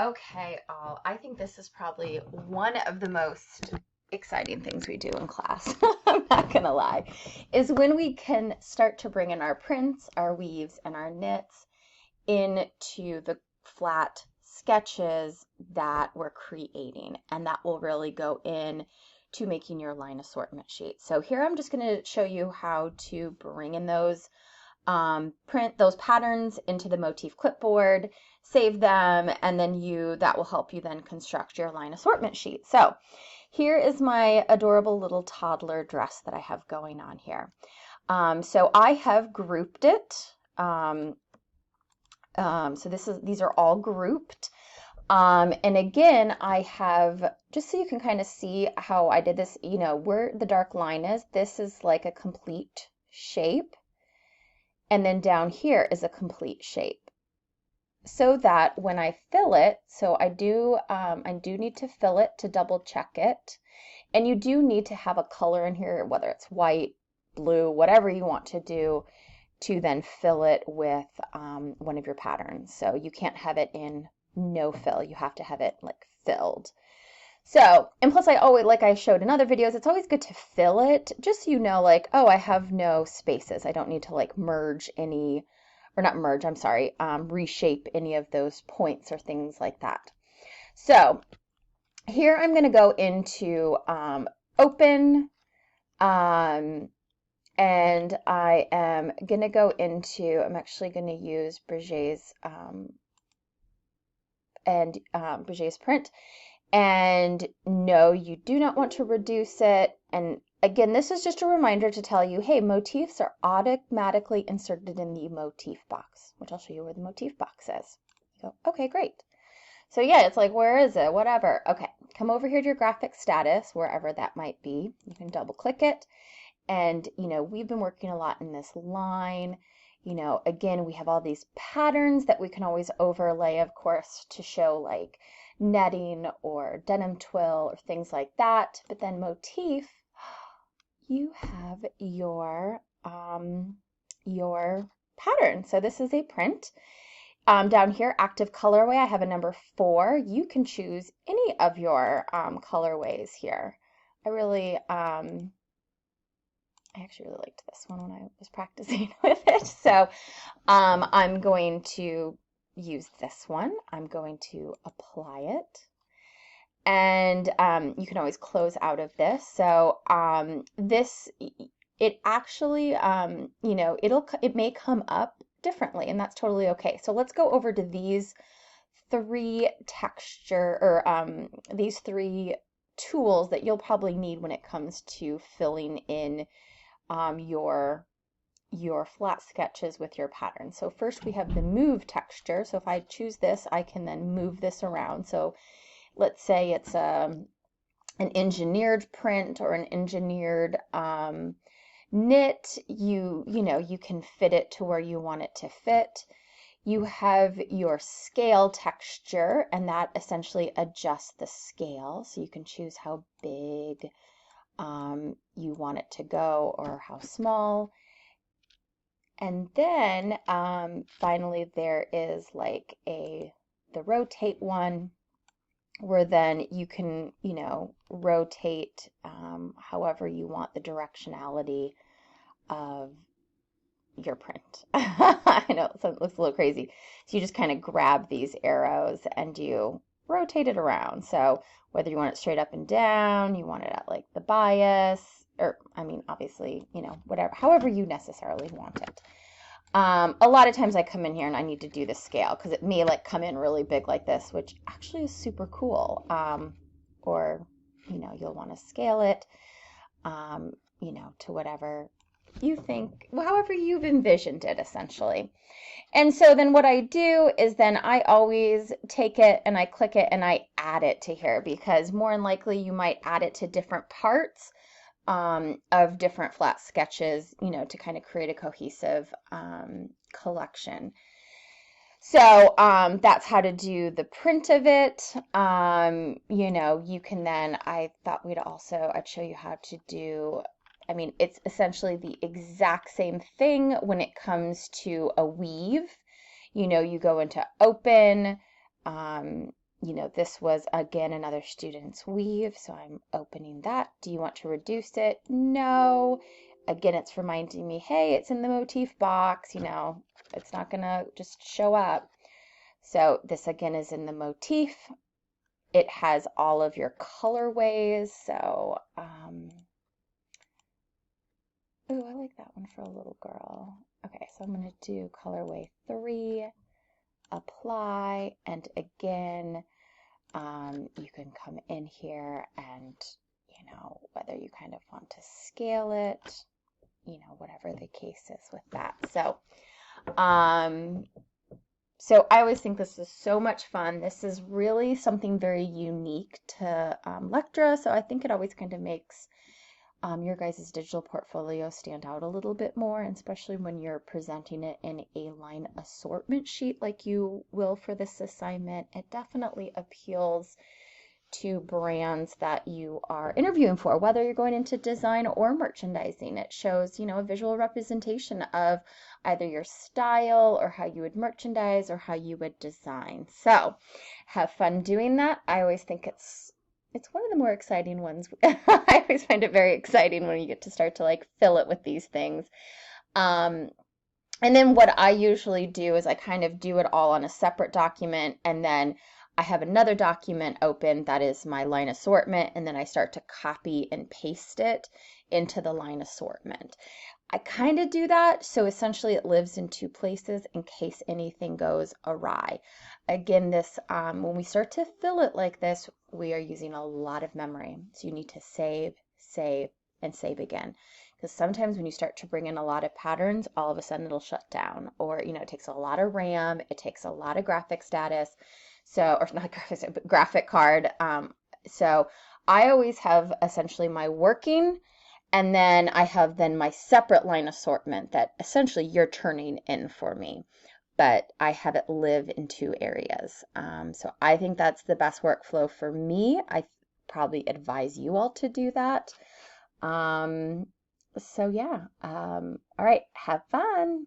Okay, I think this is probably one of the most exciting things we do in class. I'm not gonna lie, is when we can start to bring in our prints, our weaves, and our knits into the flat sketches that we're creating, and that will really go in to making your line assortment sheet. So here I'm just going to show you how to bring in those print those patterns into the Motif clipboard, save them, and then that will help you then construct your line assortment sheet. So here is my adorable little toddler dress that I have going on here. So I have grouped it. So these are all grouped. And again, I have, just so you can kind of see how I did this, where the dark line is, this is like a complete shape. And then down here is a complete shape. So that when I fill it, so I do need to fill it to double check it. And you do need to have a color in here, whether it's white, blue, whatever you want to do, to then fill it with one of your patterns. So you can't have it in no fill. You have to have it like filled. So, and plus I always, like I showed in other videos, it's always good to fill it, just so you know, like, oh, I have no spaces. I don't need to like merge any, or not merge, I'm sorry, reshape any of those points or things like that. So here I'm going to go into open, and I am going to go into, I'm actually going to use Breguet's Breguet's print. And no, you do not want to reduce it. And again, this is just a reminder to tell you, hey, motifs are automatically inserted in the motif box, which I'll show you where the motif box is. You go, okay, great. So yeah, it's like, where is it? Whatever. Okay, come over here to your graphic status, wherever that might be. You can double click it. And, we've been working a lot in this line. Again, we have all these patterns that we can always overlay, of course, to show like netting or denim twill or things like that. But then motif, you have your pattern. So this is a print. Down here, active colorway, I have a number 4. You can choose any of your colorways here. I actually really liked this one when I was practicing with it. So I'm going to use this one. I'm going to apply it. And you can always close out of this. So it actually, it may come up differently, and that's totally okay. So let's go over to these 3 these 3 tools that you'll probably need when it comes to filling in your flat sketches with your pattern. So first we have the move texture. So if I choose this, I can then move this around. So let's say it's an engineered print or an engineered knit. You can fit it to where you want it to fit. You have your scale texture, and that essentially adjusts the scale. So you can choose how big you want it to go or how small. And then finally there is like the rotate one, where then you can rotate however you want the directionality of your print. I know it looks a little crazy. So you just kind of grab these arrows and you rotate it around. So whether you want it straight up and down, you want it at like the bias, or obviously, whatever, however you necessarily want it. A lot of times I come in here and I need to do the scale because it may like come in really big like this, which actually is super cool. Or, you'll want to scale it, to whatever you think, however you've envisioned it essentially. And so then what I do is then I always take it and I click it and I add it to here, because more than likely you might add it to different parts of different flat sketches, to kind of create a cohesive collection. So that's how to do the print of it. You can then, I thought I'd show you how to do, it's essentially the exact same thing when it comes to a weave. You go into open, you know, this was again another student's weave, so I'm opening that. Do you want to reduce it? No. Again, it's reminding me, hey, it's in the motif box, you know, it's not gonna just show up. So this again is in the motif. It has all of your colorways, so ooh, I like that one for a little girl. Okay, so I'm gonna do colorway 3, apply, and again, you can come in here and, you know, whether you kind of want to scale it, you know, whatever the case is with that. So, so I always think this is so much fun. This is really something very unique to Lectra, so I think it always kind of makes your guys' digital portfolio stand out a little bit more, and especially when you're presenting it in a line assortment sheet like you will for this assignment. It definitely appeals to brands that you are interviewing for, whether you're going into design or merchandising. It shows, you know, a visual representation of either your style or how you would merchandise or how you would design. So have fun doing that. I always think it's one of the more exciting ones. I always find it very exciting when you get to start to like fill it with these things. And then what I usually do is I kind of do it all on a separate document, and then I have another document open that is my line assortment, and then I start to copy and paste it into the line assortment. I kind of do that so essentially it lives in 2 places in case anything goes awry. Again, this when we start to fill it like this, we are using a lot of memory. So you need to save, save, and save again. Because sometimes when you start to bring in a lot of patterns, all of a sudden it'll shut down, or, you know, it takes a lot of RAM, it takes a lot of graphic status. So, or not graphics, but graphic card. So I always have essentially my working, and then I have then my separate line assortment that essentially you're turning in for me, but I have it live in 2 areas. So I think that's the best workflow for me. I probably advise you all to do that. So yeah, all right, have fun.